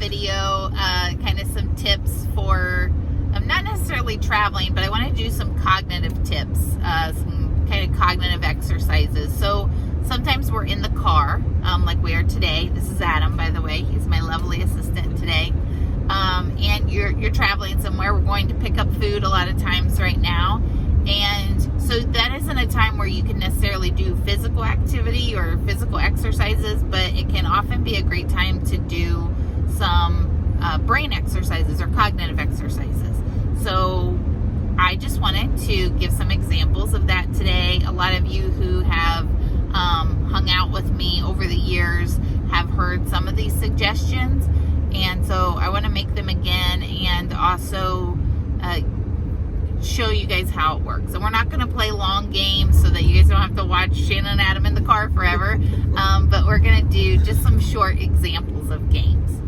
video, kind of some tips for, not necessarily traveling, but I want to do some cognitive tips, some kind of cognitive exercises. So sometimes we're in the car, like we are today. This is Adam, by the way. He's my lovely assistant today. And you're traveling somewhere. We're going to pick up food a lot of times right now. And so that isn't a time where you can necessarily do physical activity or physical exercises, but it can often be a great time to do some brain exercises or cognitive exercises. So I just wanted to give some examples of that today. A lot of you who have hung out with me over the years have heard some of these suggestions. And so I want to make them again and also show you guys how it works. And we're not going to play long games so that you guys don't have to watch Shannon and Adam in the car forever. But we're going to do just some short examples of games.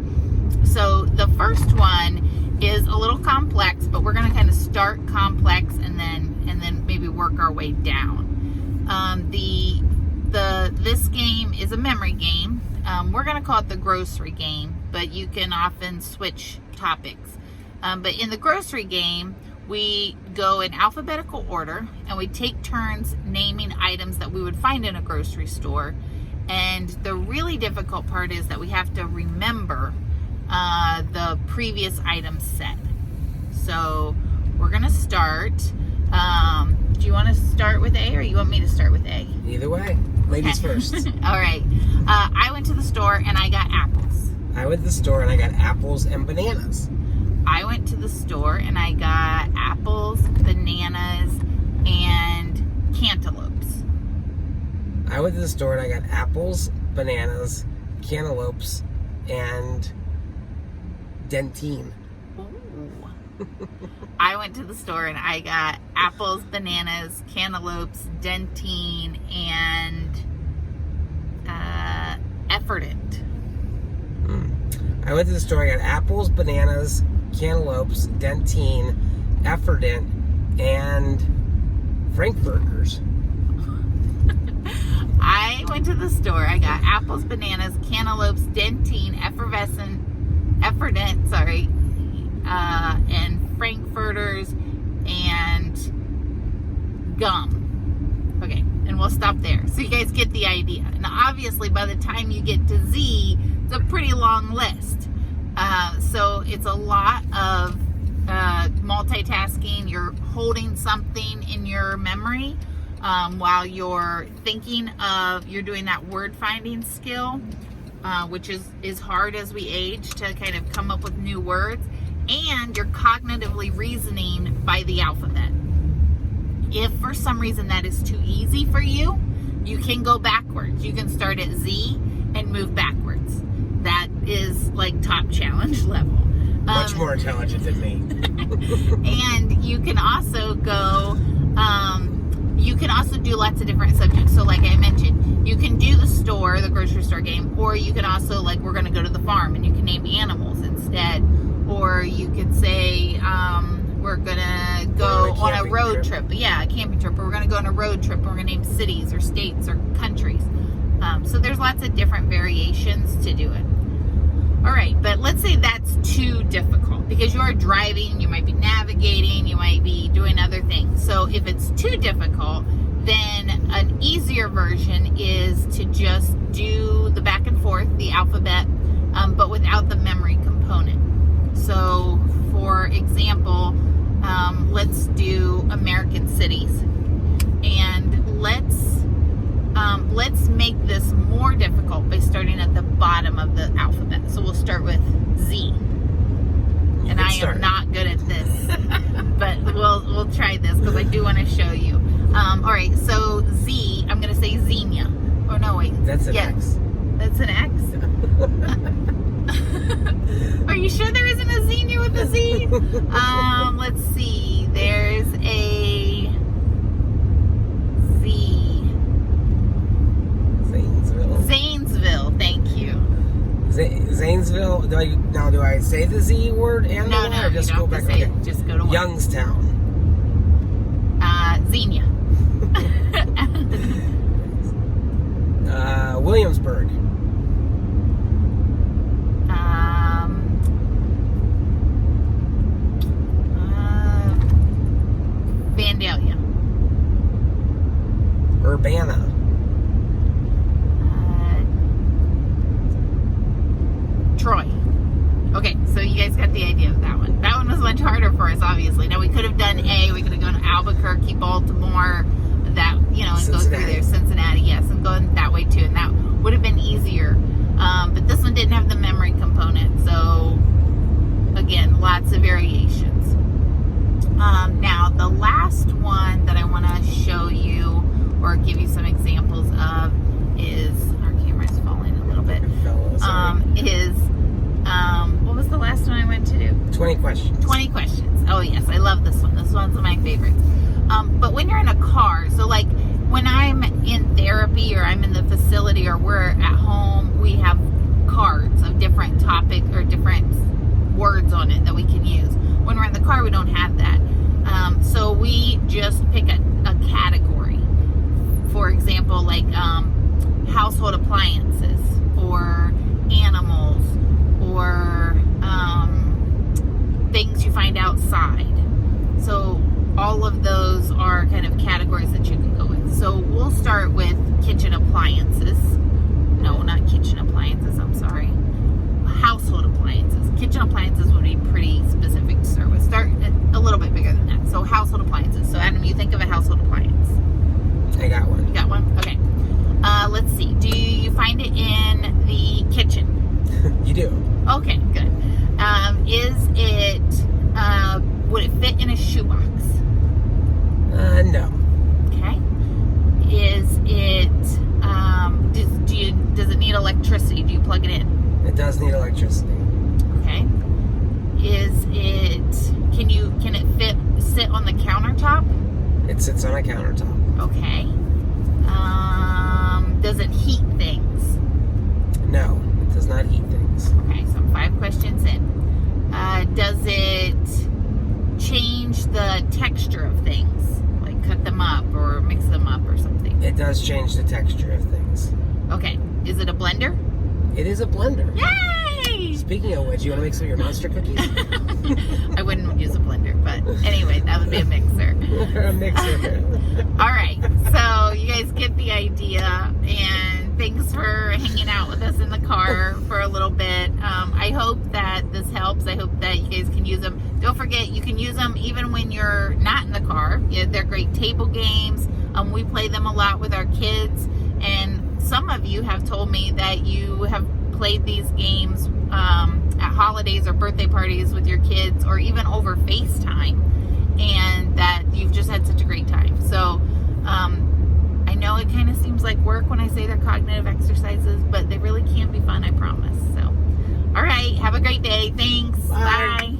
So the first one is a little complex, but we're going to kind of start complex and then maybe work our way down. This game is a memory game. We're going to call it the grocery game, but you can often switch topics. But in the grocery game, we go in alphabetical order and we take turns naming items that we would find in a grocery store. And the really difficult part is that we have to remember the previous item set. So we're going to start. Do you want to start with A or you want me to start with A? Either way. Ladies first. All right. I went to the store and I got apples. I went to the store and I got apples and bananas. I went to the store and I got apples, bananas, and cantaloupes. I went to the store and I got apples, bananas, cantaloupes, and dentine. Ooh. I went to the store and I got apples, bananas, cantaloupes, dentine, and effordent. I went to the store, I got apples, bananas, cantaloupes, dentine, effordent, and frankfurters. I went to the store, I got apples, bananas, cantaloupes, dentine, effordent, and frankfurters, and gum. Okay, and we'll stop there. So you guys get the idea. And obviously, by the time you get to Z, it's a pretty long list. So it's a lot of multitasking. You're holding something in your memory while you're thinking you're doing that word finding skill, which is hard as we age to kind of come up with new words. And you're cognitively reasoning by the alphabet. If for some reason that is too easy for you, you can go backwards. You can start at Z and move backwards. That is like top challenge level. Much more intelligent than me. And you can also go, you can also do lots of different subjects. So like I mentioned, you can do the grocery store game, or you can also, like, we're going to go to the farm and you can name animals instead. Or you could say, we're going to go on a road trip. Yeah, a camping trip. Or we're going to go on a road trip. Or we're going to name cities or states or countries. So there's lots of different variations to do it. All right, but let's say that's too difficult because you're driving, you might be navigating, you might be doing other things. So if it's too difficult, then an easier version is to just do the back and forth, the alphabet, but without the memory component. So, for example, let's do American cities, and let's make this more difficult by starting at the bottom of the alphabet. So we'll start with Z. And I am not good at this, but we'll try this because I do want to show you. All right, so Z, I'm going to say Xenia. Oh no, wait. That's an X. That's an X. Are you sure there isn't a Xenia with a Z? Let's see. There's a Z. Zanesville. Thank you. Zanesville. Do I say the Z word and no, the Y, or just go back? Okay. Just go to Y. Youngstown. Xenia. Williamsburg. guys got the idea of that one. That one was much harder for us, obviously. Now, we could have done A. We could have gone to Albuquerque, Baltimore, that, and go through there. Cincinnati, yes, and go that way too. And that would have been easier. But this one didn't have the memory component. So, again, lots of variations. Now, the last one that I want to show you or give you some examples of is, our camera's falling a little bit, what was the last one I went to do? 20 questions. 20 questions. Oh, yes. I love this one. This one's one of my favorites. But when you're in a car, so like when I'm in therapy or I'm in the facility or we're at home, we have cards of different topic or different words on it that we can use. When we're in the car, we don't have that. So we just pick a category. For example, like household appliances or animals or things you find outside. So all of those are kind of categories that you can go with. So we'll start with kitchen appliances. No, not kitchen appliances, I'm sorry. Household appliances. Kitchen appliances would be pretty specific to start with. Start a little bit bigger than that. So household appliances. So Adam, you think of a household appliance. I got one. You got one? Okay. Let's see. Do you find it in the kitchen? You do. Okay, good. Would it fit in a shoebox? No. Okay. Does it need electricity? Do you plug it in? It does need electricity. Okay. Can it sit on the countertop? It sits on a countertop. Okay. Does it heat things? No, it does not heat things. Okay, so I'm 5 questions in. Does it change the texture of things? Like cut them up or mix them up or something? It does change the texture of things. Okay. Is it a blender? It is a blender. Yay! Speaking of which, you want to make some of your monster cookies? I wouldn't use a blender, but anyway, that would be a mixer. A mixer. All right, so you guys get the idea, and thanks for hanging out with us in the car for a little bit. I hope that this helps. I hope that you guys can use them. Don't forget, you can use them even when you're not in the car. Yeah, they're great table games. We play them a lot with our kids, and some of you have told me that you have played these games at holidays or birthday parties with your kids, or even over FaceTime, and that you've just had such a great time. So I know it kind of seems like work when I say they're cognitive exercises, but they really can be fun, I promise. So, all right, have a great day. Thanks. Bye. Bye.